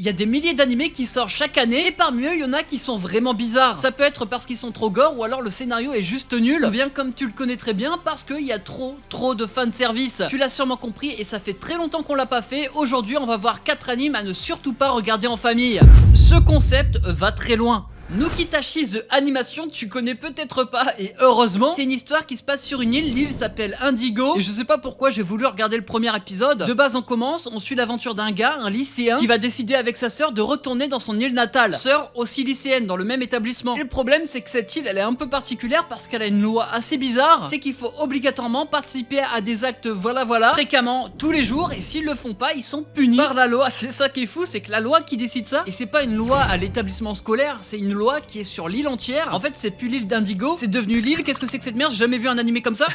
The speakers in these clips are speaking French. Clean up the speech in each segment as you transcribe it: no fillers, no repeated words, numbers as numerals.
Il y a des milliers d'animés qui sortent chaque année et parmi eux il y en a qui sont vraiment bizarres. Ça peut être parce qu'ils sont trop gore ou alors le scénario est juste nul, ou bien comme tu le connais très bien parce qu'il y a trop de fanservice. Tu l'as sûrement compris et ça fait très longtemps qu'on l'a pas fait. Aujourd'hui on va voir 4 animes à ne surtout pas regarder en famille. Ce concept va très loin. Nukitashi The Animation, tu connais peut-être pas et heureusement. C'est une histoire qui se passe sur une île, l'île s'appelle Indigo et je sais pas pourquoi j'ai voulu regarder le premier épisode. De base on commence, on suit l'aventure d'un gars, un lycéen, qui va décider avec sa sœur de retourner dans son île natale. Sœur aussi lycéenne dans le même établissement. Et le problème c'est que cette île elle est un peu particulière parce qu'elle a une loi assez bizarre. C'est qu'il faut obligatoirement participer à des actes voilà fréquemment, tous les jours, et s'ils le font pas ils sont punis par la loi. C'est ça qui est fou, c'est que la loi qui décide ça, et c'est pas une loi à l'établissement scolaire, c'est une loi qui est sur l'île entière. En fait c'est plus l'île d'Indigo, c'est devenu l'île. Qu'est-ce que c'est que cette merde? J'ai jamais vu un animé comme ça.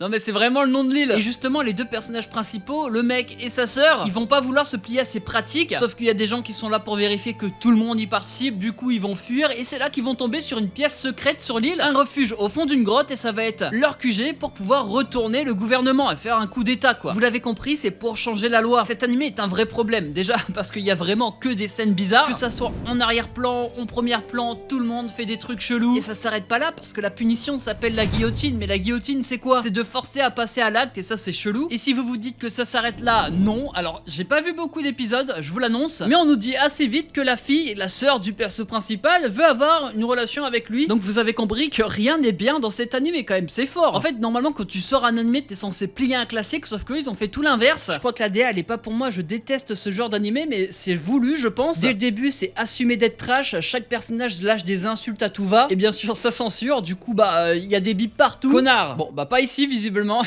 Non mais c'est vraiment le nom de l'île. Et justement les deux personnages principaux, le mec et sa sœur, ils vont pas vouloir se plier à ces pratiques, sauf qu'il y a des gens qui sont là pour vérifier que tout le monde y participe. Du coup ils vont fuir et c'est là qu'ils vont tomber sur une pièce secrète sur l'île, un refuge au fond d'une grotte, et ça va être leur QG pour pouvoir retourner le gouvernement et faire un coup d'état quoi. Vous l'avez compris, c'est pour changer la loi. Cet animé est un vrai problème déjà parce qu'il y a vraiment que des scènes bizarres, que ça soit en arrière-plan, en premier-plan, tout le monde fait des trucs chelous. Et ça s'arrête pas là parce que la punition s'appelle la guillotine. Mais la guillotine c'est quoi? C'est de forcer à passer à l'acte et ça c'est chelou. Et si vous vous dites que ça s'arrête là, non. Alors j'ai pas vu beaucoup d'épisodes, je vous l'annonce, mais on nous dit assez vite que la fille, la sœur du perso principal, veut avoir une relation avec lui. Donc vous avez compris que rien n'est bien dans cet animé quand même, c'est fort. En fait normalement quand tu sors un animé t'es censé plier un classique, sauf que eux, ils ont fait tout l'inverse. Je crois que la DA elle est pas pour moi, je déteste ce genre d'animé, mais c'est voulu je pense. Dès le début c'est assumé d'être trash, chaque personnage lâche des insultes à tout va, et bien sûr ça censure, du coup il y a des bips partout. Connard. Bon bah pas ici visiblement.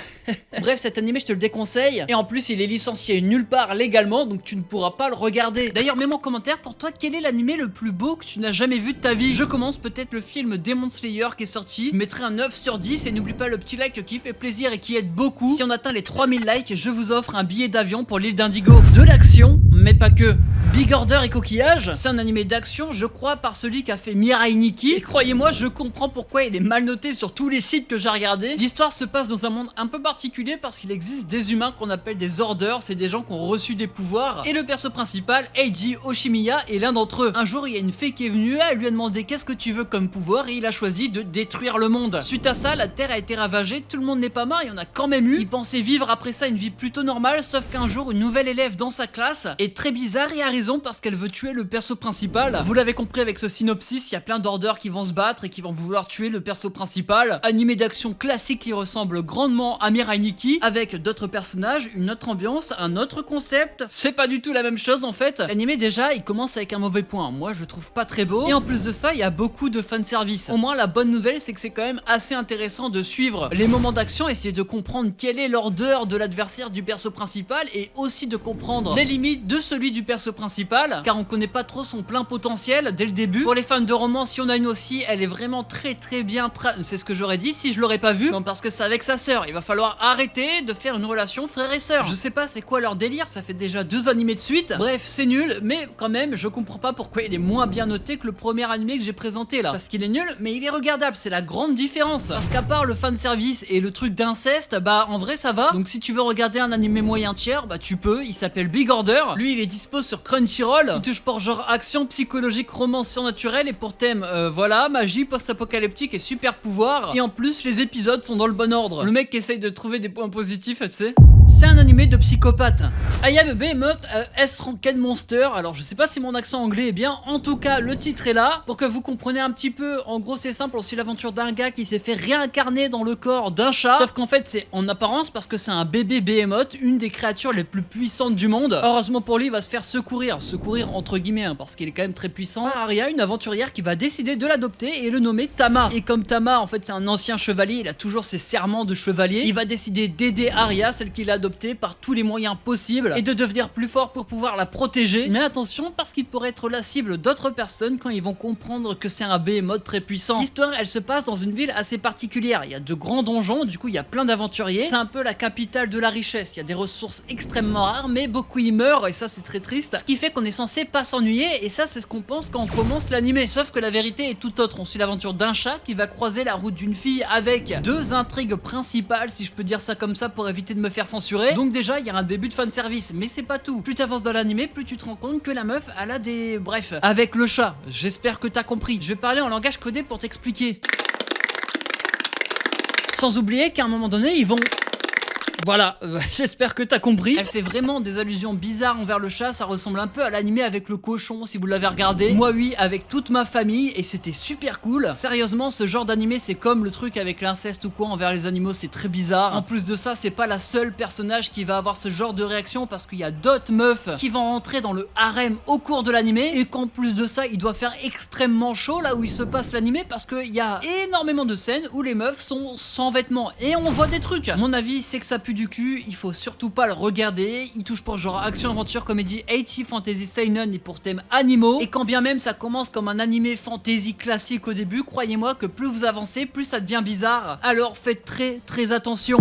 Bref cet animé je te le déconseille, et en plus il est licencié nulle part légalement, donc tu ne pourras pas le regarder. D'ailleurs mets-moi en commentaire pour toi quel est l'animé le plus beau que tu n'as jamais vu de ta vie. Je commence peut-être le film Demon Slayer qui est sorti, je mettrai un 9 sur 10 et n'oublie pas le petit like qui fait plaisir et qui aide beaucoup. Si on atteint les 3000 likes, je vous offre un billet d'avion pour l'île d'Indigo. De l'action, mais pas que. Big Order et Coquillage, c'est un animé d'action, je crois, par celui qui a fait Mirai Nikki. Et croyez-moi, je comprends pourquoi il est mal noté sur tous les sites que j'ai regardés. L'histoire se passe dans un monde un peu particulier parce qu'il existe des humains qu'on appelle des Orders, c'est des gens qui ont reçu des pouvoirs. Et le perso principal, Eiji Oshimiya, est l'un d'entre eux. Un jour, il y a une fée qui est venue, elle lui a demandé qu'est-ce que tu veux comme pouvoir, et il a choisi de détruire le monde. Suite à ça, la Terre a été ravagée, tout le monde n'est pas mort, il y en a quand même eu. Il pensait vivre après ça une vie plutôt normale, sauf qu'un jour, une nouvelle élève dans sa classe est très bizarre et a raison parce qu'elle veut tuer le perso principal. Vous l'avez compris avec ce synopsis, il y a plein d'orders qui vont se battre et qui vont vouloir tuer le perso principal. Animé d'action classique qui ressemble grandement à Mirai Nikki, avec d'autres personnages, une autre ambiance, un autre concept. C'est pas du tout la même chose en fait. L'animé déjà, il commence avec un mauvais point. Moi, je le trouve pas très beau. Et en plus de ça, il y a beaucoup de fanservice. Au moins, la bonne nouvelle, c'est que c'est quand même assez intéressant de suivre les moments d'action, essayer de comprendre quel est l'ordre de l'adversaire du perso principal et aussi de comprendre les limites de celui du perso principal, car on connaît pas trop son plein potentiel dès le début. Pour les fans de romance, il y en a une aussi, elle est vraiment très bien c'est ce que j'aurais dit si je l'aurais pas vu. Non, parce que c'est avec sa sœur, il va falloir arrêter de faire une relation frère et sœur. Je sais pas c'est quoi leur délire, ça fait déjà 2 animés de suite. Bref, c'est nul, mais quand même, je comprends pas pourquoi il est moins bien noté que le premier animé que j'ai présenté là. Parce qu'il est nul, mais il est regardable, c'est la grande différence. Parce qu'à part le fanservice et le truc d'inceste, bah en vrai ça va. Donc si tu veux regarder un animé moyen tiers, bah tu peux, il s'appelle Big Order. Lui il est dispo sur Crunchyroll, il touche pour genre action, psychologique, romance surnaturelle et pour thème, voilà, magie, post-apocalyptique et super pouvoir. Et en plus les épisodes sont dans le bon ordre. Le mec qui essaye de trouver des points positifs, tu sais. C'est un animé de psychopathe. I am a behemoth S-Ranked Monster. Alors je sais pas si mon accent anglais est bien, en tout cas le titre est là pour que vous compreniez un petit peu. En gros c'est simple, on suit l'aventure d'un gars qui s'est fait réincarner dans le corps d'un chat. Sauf qu'en fait c'est en apparence parce que c'est un bébé behemoth, une des créatures les plus puissantes du monde. Heureusement pour lui il va se faire secourir entre guillemets hein, parce qu'il est quand même très puissant. Arya, une aventurière qui va décider de l'adopter et le nommer Tama. Et comme Tama en fait c'est un ancien chevalier, il a toujours ses serments de chevalier, il va décider d'aider Arya, celle qu'il a adoptée, par tous les moyens possibles et de devenir plus fort pour pouvoir la protéger. Mais attention parce qu'il pourrait être la cible d'autres personnes quand ils vont comprendre que c'est un behemoth très puissant. L'histoire elle se passe dans une ville assez particulière, il y a de grands donjons, du coup il y a plein d'aventuriers, c'est un peu la capitale de la richesse, il y a des ressources extrêmement rares mais beaucoup y meurent et ça c'est très triste, ce qui fait qu'on est censé pas s'ennuyer et ça c'est ce qu'on pense quand on commence l'animé. Sauf que la vérité est tout autre, on suit l'aventure d'un chat qui va croiser la route d'une fille avec 2 intrigues principales, si je peux dire ça comme ça pour éviter de me faire censurer. censuré. Donc déjà il y a un début de fanservice, mais c'est pas tout. Plus t'avances dans l'animé, plus tu te rends compte que la meuf elle a des... Bref, avec le chat, j'espère que t'as compris. Je vais parler en langage codé pour t'expliquer. Sans oublier qu'à un moment donné ils vont... Voilà, j'espère que t'as compris. Elle fait vraiment des allusions bizarres envers le chat, ça ressemble un peu à l'animé avec le cochon si vous l'avez regardé. Moi oui, avec toute ma famille et c'était super cool. Sérieusement, ce genre d'animé c'est comme le truc avec l'inceste ou quoi envers les animaux, c'est très bizarre. En plus de ça, c'est pas la seule personnage qui va avoir ce genre de réaction parce qu'il y a d'autres meufs qui vont rentrer dans le harem au cours de l'animé et qu'en plus de ça, il doit faire extrêmement chaud là où il se passe l'animé parce qu'il y a énormément de scènes où les meufs sont sans vêtements et on voit des trucs. Mon avis, c'est que ça pue du cul, il faut surtout pas le regarder. Il touche pour genre action, aventure, comédie, ecchi, fantasy, seinen et pour thème animaux. Et quand bien même ça commence comme un animé fantasy classique au début, croyez-moi que plus vous avancez, plus ça devient bizarre. Alors faites très attention.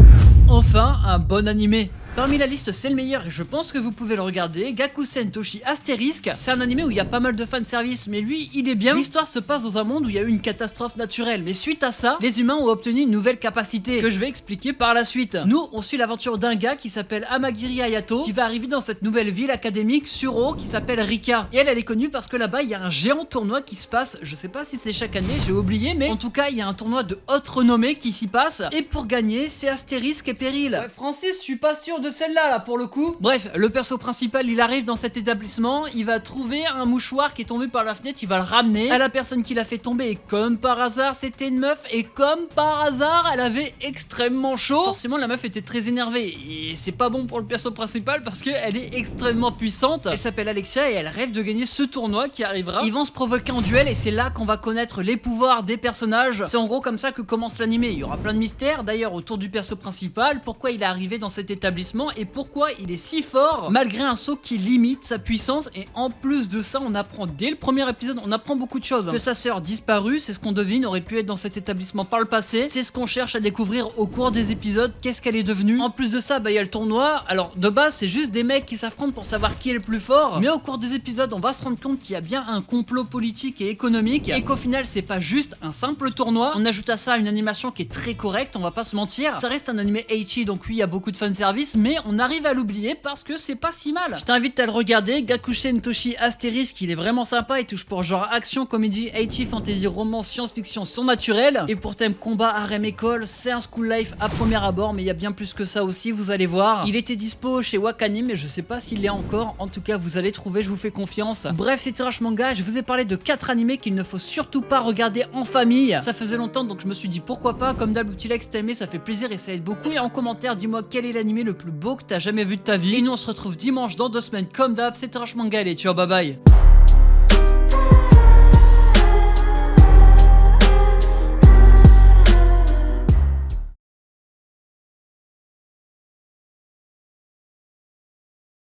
Enfin, un bon animé. Parmi la liste, c'est le meilleur et je pense que vous pouvez le regarder. Gakusen Toshi Asterisk. C'est un animé où il y a pas mal de fanservice, mais lui, il est bien. L'histoire se passe dans un monde où il y a eu une catastrophe naturelle. Mais suite à ça, les humains ont obtenu une nouvelle capacité que je vais expliquer par la suite. Nous, on suit l'aventure d'un gars qui s'appelle Amagiri Hayato, qui va arriver dans cette nouvelle ville académique Suro qui s'appelle Rika. Et elle est connue parce que là-bas, il y a un géant tournoi qui se passe. Je sais pas si c'est chaque année, j'ai oublié, mais en tout cas, il y a un tournoi de haute renommée qui s'y passe. Et pour gagner, c'est Asterisk et Péril. Ouais, Francis, je suis pas sûr de celle-là là pour le coup. Bref, le perso principal il arrive dans cet établissement, il va trouver un mouchoir qui est tombé par la fenêtre, il va le ramener à la personne qui l'a fait tomber et comme par hasard c'était une meuf et comme par hasard elle avait extrêmement chaud. Forcément la meuf était très énervée et c'est pas bon pour le perso principal parce qu'elle est extrêmement puissante. Elle s'appelle Alexia et elle rêve de gagner ce tournoi qui arrivera. Ils vont se provoquer en duel et c'est là qu'on va connaître les pouvoirs des personnages. C'est en gros comme ça que commence l'animé. Il y aura plein de mystères d'ailleurs autour du perso principal, pourquoi il est arrivé dans cet établissement et pourquoi il est si fort malgré un saut qui limite sa puissance. Et en plus de ça, on apprend dès le premier épisode, on apprend beaucoup de choses. Que sa sœur disparue, c'est ce qu'on devine, aurait pu être dans cet établissement par le passé. C'est ce qu'on cherche à découvrir au cours des épisodes, qu'est-ce qu'elle est devenue. En plus de ça, il y a le tournoi. Alors de base, c'est juste des mecs qui s'affrontent pour savoir qui est le plus fort. Mais au cours des épisodes, on va se rendre compte qu'il y a bien un complot politique et économique et qu'au final, c'est pas juste un simple tournoi. On ajoute à ça une animation qui est très correcte, on va pas se mentir. Ça reste un animé ecchi, donc oui, il y a beaucoup de fanservice, mais on arrive à l'oublier parce que c'est pas si mal. Je t'invite à le regarder. Gakusen Toshi Asterisk, il est vraiment sympa, il touche pour genre action, comédie, ecchi, fantasy, romance, science-fiction surnaturelle. Et pour thème combat, harem, école, c'est un school life à premier abord, mais il y a bien plus que ça aussi, vous allez voir. Il était dispo chez Wakanim, mais je sais pas s'il l'est encore. En tout cas, vous allez trouver, je vous fais confiance. Bref, c'était Rush Manga, je vous ai parlé de 4 animés qu'il ne faut surtout pas regarder en famille. Ça faisait longtemps, donc je me suis dit pourquoi pas. Comme d'hab, le petit like si t'as aimé, ça fait plaisir et ça aide beaucoup. Et en commentaire, dis-moi quel est l'animé le plus beau que t'as jamais vu de ta vie. Et nous on se retrouve dimanche dans 2 semaines comme d'hab, c'était Rush Manga, allez ciao bye bye.